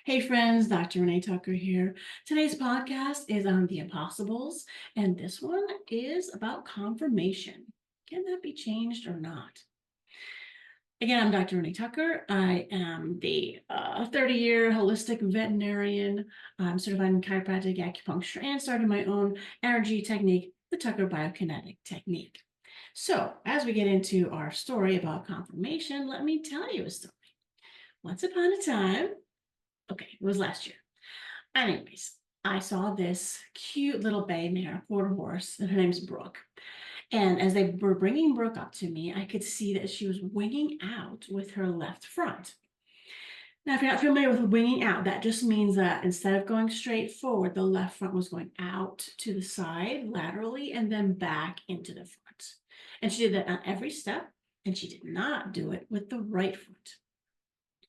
Hey friends, Dr. Renee Tucker here. Today's podcast is on the impossibles, and this one is about confirmation. Can that be changed or not? Again, I'm Dr. Renee Tucker. I am the 30-year holistic veterinarian. I'm certified in chiropractic, acupuncture, and started my own energy technique, the Tucker BioKinetic Technique. So, as we get into our story about confirmation, let me tell you a story. Once upon a time, okay, it was last year. Anyways, I saw this cute little bay mare, quarter horse, and her name's Brooke. And as they were bringing Brooke up to me, I could see that she was winging out with her left front. Now, if you're not familiar with winging out, that just means that instead of going straight forward, the left front was going out to the side laterally and then back into the front. And she did that on every step, and she did not do it with the right foot.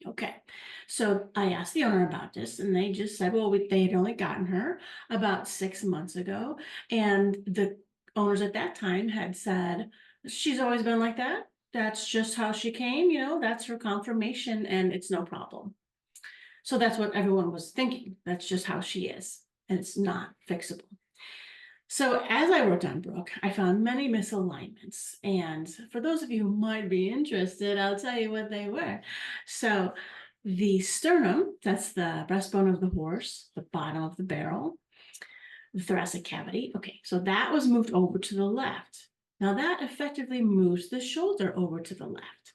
Okay, so I asked the owner about this, and they just said, well, they had only gotten her about 6 months ago, and the owners at that time had said, she's always been like that. That's just how she came, that's her confirmation, and it's no problem. So that's what everyone was thinking. That's just how she is, and it's not fixable. So as I worked on Brooke, I found many misalignments. And for those of you who might be interested, I'll tell you what they were. So the sternum, that's the breastbone of the horse, the bottom of the barrel, the thoracic cavity. Okay, so that was moved over to the left. Now that effectively moves the shoulder over to the left.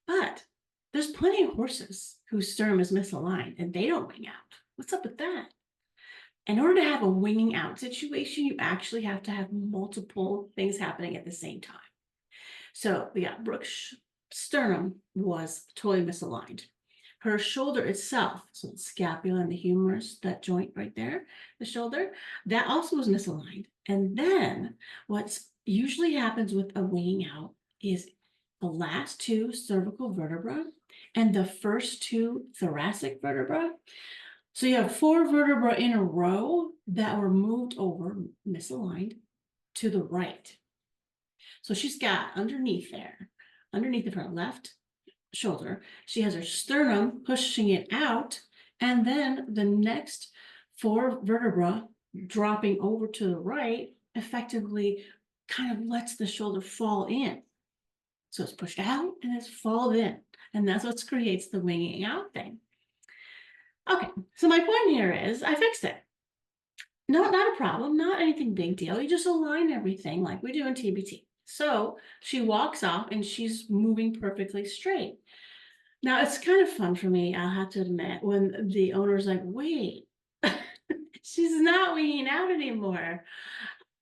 But there's plenty of horses whose sternum is misaligned and they don't wing out. What's up with that? In order to have a winging out situation, you actually have to have multiple things happening at the same time. So we got Brooke's sternum was totally misaligned. Her shoulder itself, so the scapula and the humerus, that joint right there, the shoulder, that also was misaligned. And then what's usually happens with a winging out is the last two cervical vertebrae and the first two thoracic vertebrae. So you have four vertebrae in a row that were moved over, misaligned, to the right. So she's got underneath of her left shoulder, she has her sternum pushing it out, and then the next four vertebrae dropping over to the right effectively kind of lets the shoulder fall in. So it's pushed out and it's fallen in. And that's what creates the winging out thing. Okay, so my point here is I fixed it. No, not a problem, not anything big deal. You just align everything like we do in TBT. So she walks off and she's moving perfectly straight. Now it's kind of fun for me, I'll have to admit, when the owner's like, wait, she's not winging out anymore.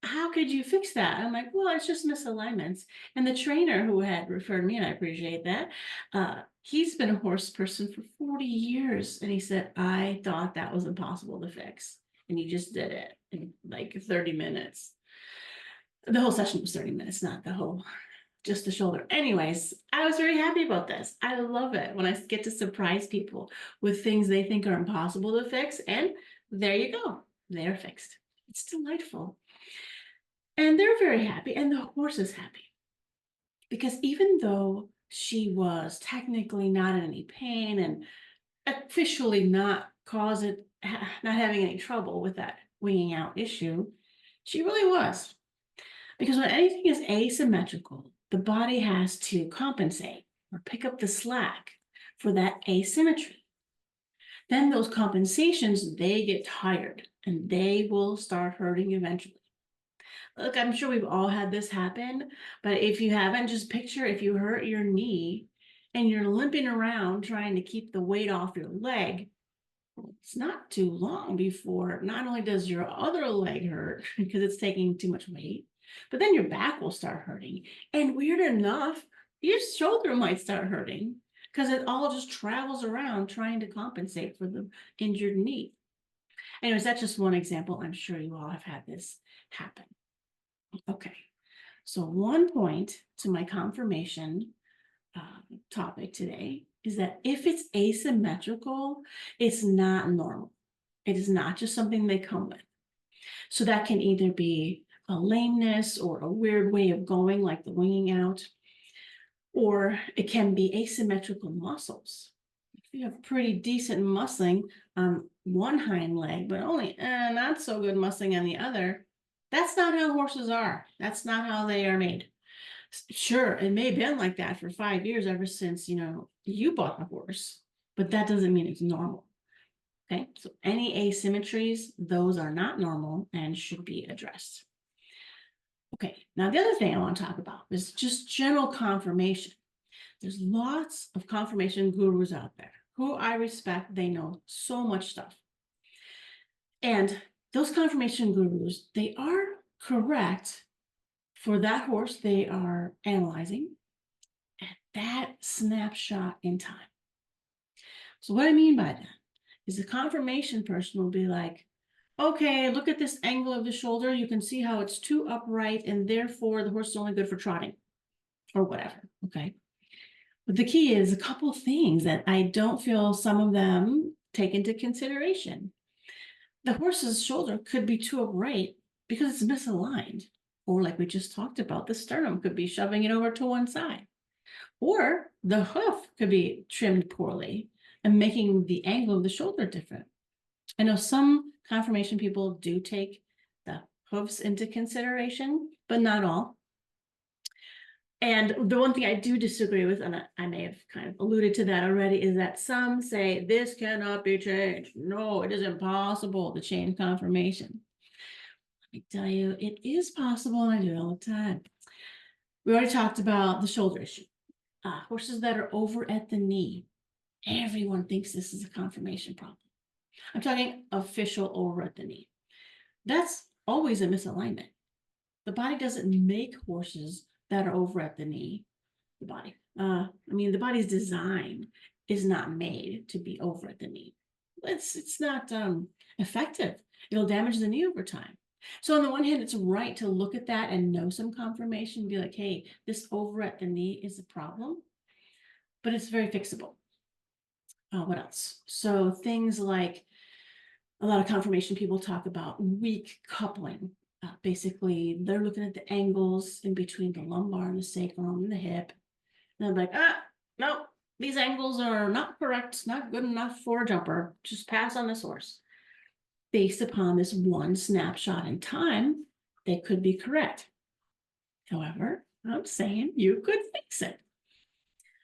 How could you fix that? I'm like, well, it's just misalignments. And the trainer who had referred me, and I appreciate that, he's been a horse person for 40 years. And he said, I thought that was impossible to fix. And you just did it in like 30 minutes. The whole session was 30 minutes, not the whole, just the shoulder. Anyways, I was very happy about this. I love it when I get to surprise people with things they think are impossible to fix. And there you go, they're fixed. It's delightful. And they're very happy, and the horse is happy. Because even though she was technically not in any pain and officially not having any trouble with that winging out issue, she really was. Because when anything is asymmetrical, the body has to compensate or pick up the slack for that asymmetry. Then those compensations, they get tired and they will start hurting eventually. Look, I'm sure we've all had this happen, but if you haven't, just picture if you hurt your knee and you're limping around trying to keep the weight off your leg, it's not too long before not only does your other leg hurt because it's taking too much weight, but then your back will start hurting. And weird enough, your shoulder might start hurting because it all just travels around trying to compensate for the injured knee. Anyways, that's just one example. I'm sure you all have had this happen. Okay, so one point to my confirmation topic today is that if it's asymmetrical, it's not normal. It is not just something they come with. So that can either be a lameness or a weird way of going, like the winging out, or it can be asymmetrical muscles. you have pretty decent muscling on one hind leg, but only not so good muscling on the other. That's not how horses are. That's not how they are made. Sure, it may have been like that for 5 years, ever since, you bought the horse, but that doesn't mean it's normal. Okay, so any asymmetries, those are not normal and should be addressed. Okay, now the other thing I want to talk about is just general conformation. There's lots of conformation gurus out there who I respect. They know so much stuff. And those conformation gurus, they are correct for that horse they are analyzing at that snapshot in time. So what I mean by that is the conformation person will be like, okay, look at this angle of the shoulder. You can see how it's too upright, and therefore the horse is only good for trotting or whatever, okay? But the key is a couple things that I don't feel some of them take into consideration. The horse's shoulder could be too upright because it's misaligned. Or like we just talked about, the sternum could be shoving it over to one side. Or the hoof could be trimmed poorly and making the angle of the shoulder different. I know some conformation people do take the hoofs into consideration, but not all. And the one thing I do disagree with, and I may have kind of alluded to that already, is that some say this cannot be changed. No, it is impossible to change conformation. Let me tell you, it is possible, and I do it all the time. We already talked about the shoulder issue. Horses that are over at the knee, everyone thinks this is a conformation problem. I'm talking official over at the knee. That's always a misalignment. The body doesn't make horses that are over at the knee. The body, the body's design is not made to be over at the knee. It's not effective. It'll damage the knee over time. So on the one hand, it's right to look at that and know some conformation, be like, hey, this over at the knee is a problem, but it's very fixable. What else? So things like a lot of conformation people talk about weak coupling. Basically, they're looking at the angles in between the lumbar and the sacrum and the hip. And they're like, no, these angles are not correct, not good enough for a jumper. Just pass on this horse. Based upon this one snapshot in time, they could be correct. However, I'm saying you could fix it.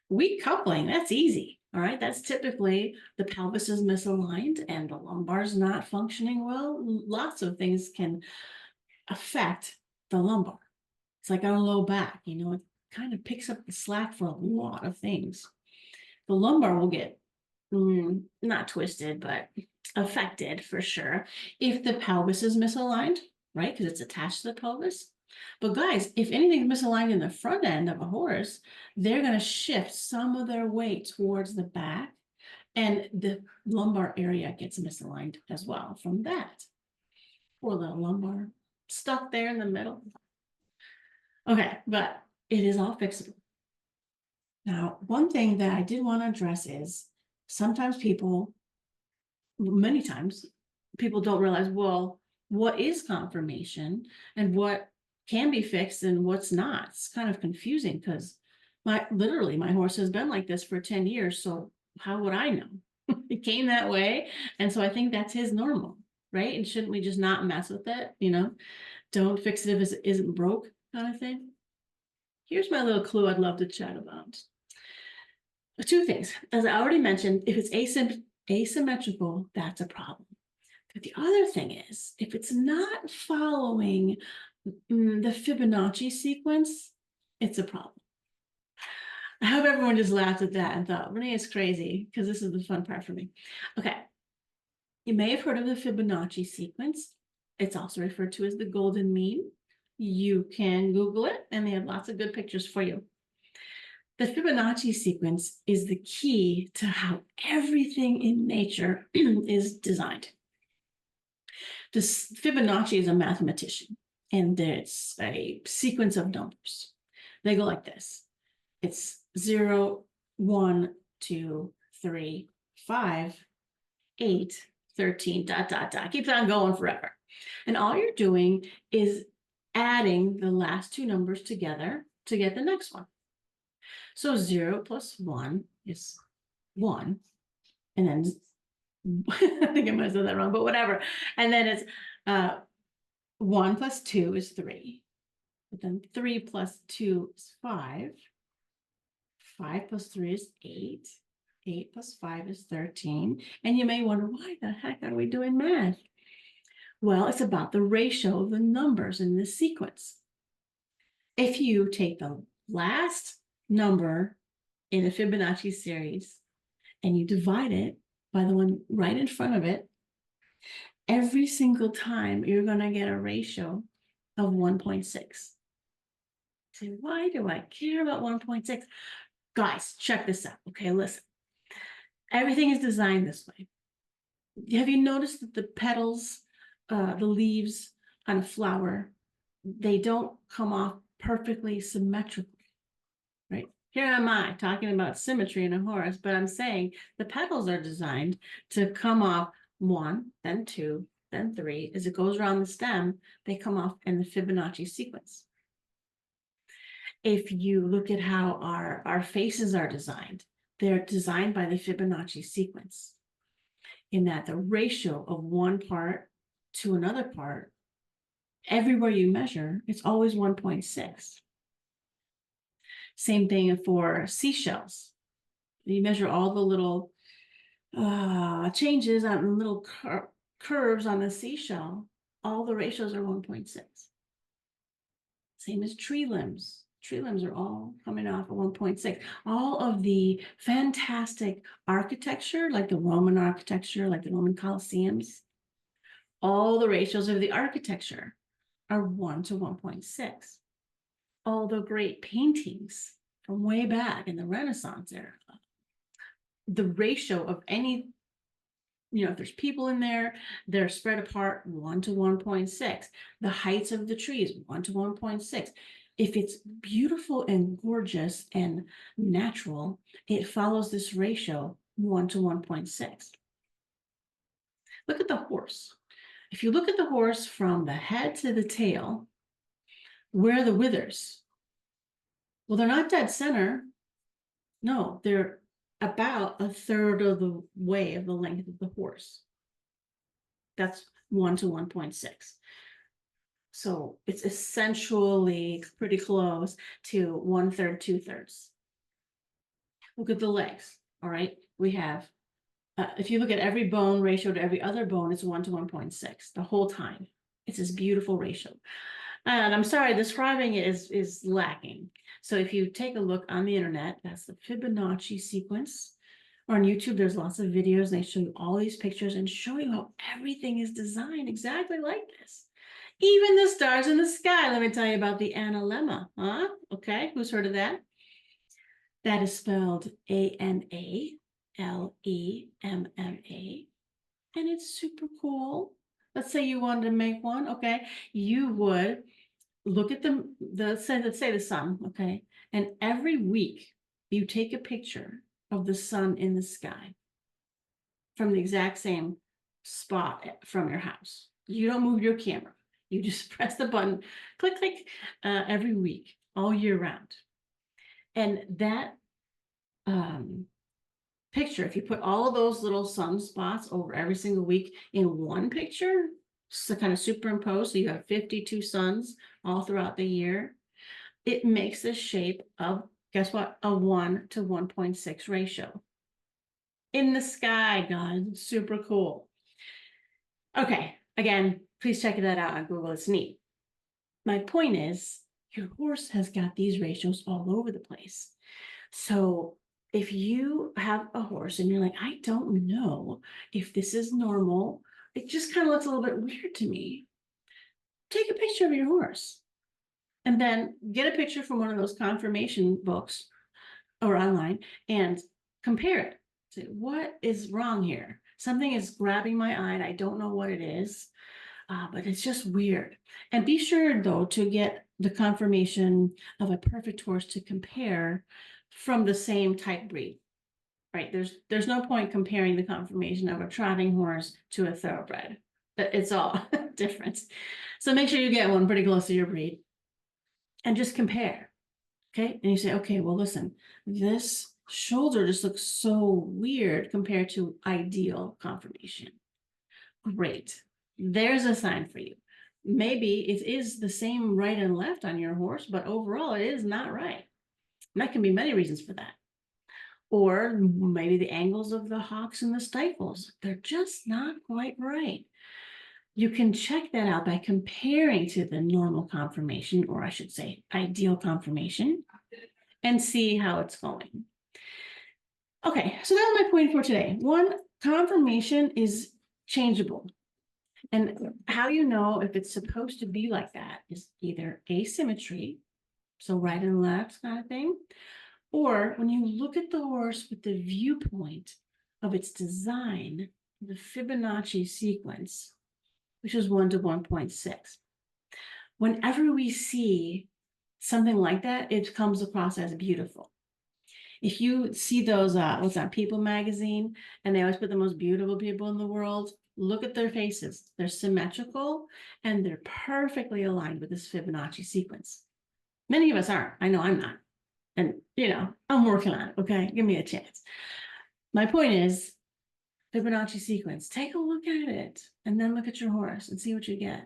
Weak coupling, that's easy. All right, that's typically the pelvis is misaligned and the lumbar is not functioning well. Lots of things can affect the lumbar. It's like our low back, it kind of picks up the slack for a lot of things. The lumbar will get not twisted, but affected for sure if the pelvis is misaligned, right? Because it's attached to the pelvis. But guys, if anything's misaligned in the front end of a horse, they're going to shift some of their weight towards the back, and the lumbar area gets misaligned as well from that. Or the lumbar stuck there in the middle. Okay, but it is all fixable. Now, one thing that I did want to address is sometimes many times, people don't realize, well, what is conformation and what can be fixed and what's not. It's kind of confusing because my horse has been like this for 10 years. So how would I know? It came that way. And so I think that's his normal, right? And shouldn't we just not mess with it? Don't fix it if it isn't broke, kind of thing. Here's my little clue I'd love to chat about. Two things. As I already mentioned, if it's asymmetrical, that's a problem. But the other thing is, if it's not following the Fibonacci sequence, it's a problem. I hope everyone just laughed at that and thought, Renee is crazy, because this is the fun part for me. Okay. You may have heard of the Fibonacci sequence. It's also referred to as the golden mean. You can Google it, and they have lots of good pictures for you. The Fibonacci sequence is the key to how everything in nature is designed. This Fibonacci is a mathematician, and it's a sequence of numbers. They go like this. It's 0, 1, 2, 3, 5, 8, 13, ... Keeps on going forever. And all you're doing is adding the last two numbers together to get the next one. So 0 plus 1 is 1. and then I think I might have said that wrong, but whatever. And then it's 1 plus 2 is 3. But then 3 plus 2 is 5. 5 plus 3 is 8. 8 plus 5 is 13. And you may wonder, why the heck are we doing math? Well, it's about the ratio of the numbers in this sequence. If you take the last number in a Fibonacci series and you divide it by the one right in front of it, every single time you're going to get a ratio of 1.6. Say, why do I care about 1.6? Guys, check this out. Okay, listen. Everything is designed this way. Have you noticed that the petals, the leaves on a flower, they don't come off perfectly symmetrically, right? Here am I talking about symmetry in a horse, but I'm saying the petals are designed to come off 1, then 2, then 3. As it goes around the stem, they come off in the Fibonacci sequence. If you look at how our faces are designed, they're designed by the Fibonacci sequence, in that the ratio of one part to another part, everywhere you measure, it's always 1.6. Same thing for seashells. You measure all the little changes on little curves on the seashell, all the ratios are 1.6. Same as tree limbs. Tree limbs are all coming off of 1.6. All of the fantastic architecture, like the Roman architecture, like the Roman Colosseums, all the ratios of the architecture are 1 to 1.6. All the great paintings from way back in the Renaissance era, the ratio of any, if there's people in there, they're spread apart 1 to 1.6. The heights of the trees, 1 to 1.6. If it's beautiful and gorgeous and natural, it follows this ratio 1 to 1.6. Look at the horse. If you look at the horse from the head to the tail, where are the withers? Well, they're not dead center. No, they're about a third of the way of the length of the horse. That's 1 to 1.6. So it's essentially pretty close to 1/3, 2/3. Look at the legs. All right. We have, if you look at every bone ratio to every other bone, it's 1 to 1.6 the whole time. It's this beautiful ratio. And I'm sorry, describing it is lacking. So if you take a look on the internet, that's the Fibonacci sequence. Or on YouTube, there's lots of videos, and they show you all these pictures and show you how everything is designed exactly like this. Even the stars in the sky. Let me tell you about the analemma. Huh? Okay, who's heard of that? That is spelled ANALEMMA. And it's super cool. Let's say you wanted to make one, okay? You would look at let's say the sun, okay? And every week you take a picture of the sun in the sky from the exact same spot from your house. You don't move your camera. You just press the button, click, click, every week, all year round. And that picture, if you put all of those little sunspots over every single week in one picture, so kind of superimposed, so you have 52 suns all throughout the year, it makes the shape of, guess what, a 1 to 1.6 ratio. In the sky, guys, super cool. Okay, again, please check that out on Google, it's neat. My point is, your horse has got these ratios all over the place. So if you have a horse and you're like, I don't know if this is normal, it just kind of looks a little bit weird to me, take a picture of your horse and then get a picture from one of those conformation books or online and compare it. Say, what is wrong here? Something is grabbing my eye and I don't know what it is, but it's just weird. And be sure, though, to get the conformation of a perfect horse to compare from the same type breed, right? There's no point comparing the conformation of a trotting horse to a thoroughbred. It's all different. So make sure you get one pretty close to your breed and just compare, okay? And you say, okay, well, listen, this Shoulder just looks so weird compared to ideal conformation. Great. There's a sign for you. Maybe it is the same right and left on your horse, but overall it is not right. And that can be many reasons for that. Or maybe the angles of the hocks and the stifles, they're just not quite right. You can check that out by comparing to the normal conformation, or I should say ideal conformation, and see how it's going. Okay, so that was my point for today. One, conformation is changeable. And how you know if it's supposed to be like that is either asymmetry, so right and left kind of thing, or when you look at the horse with the viewpoint of its design, the Fibonacci sequence, which is 1 to 1.6. Whenever we see something like that, it comes across as beautiful. If you see those, what's that, People magazine, and they always put the most beautiful people in the world, look at their faces. They're symmetrical and they're perfectly aligned with this Fibonacci sequence. Many of us aren't. I know I'm not. And, I'm working on it. Okay. Give me a chance. My point is Fibonacci sequence. Take a look at it and then look at your horse and see what you get.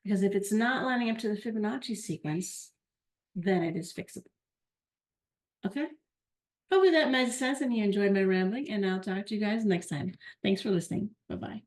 Because if it's not lining up to the Fibonacci sequence, then it is fixable. Okay. Hopefully that made sense and you enjoyed my rambling, and I'll talk to you guys next time. Thanks for listening. Bye-bye.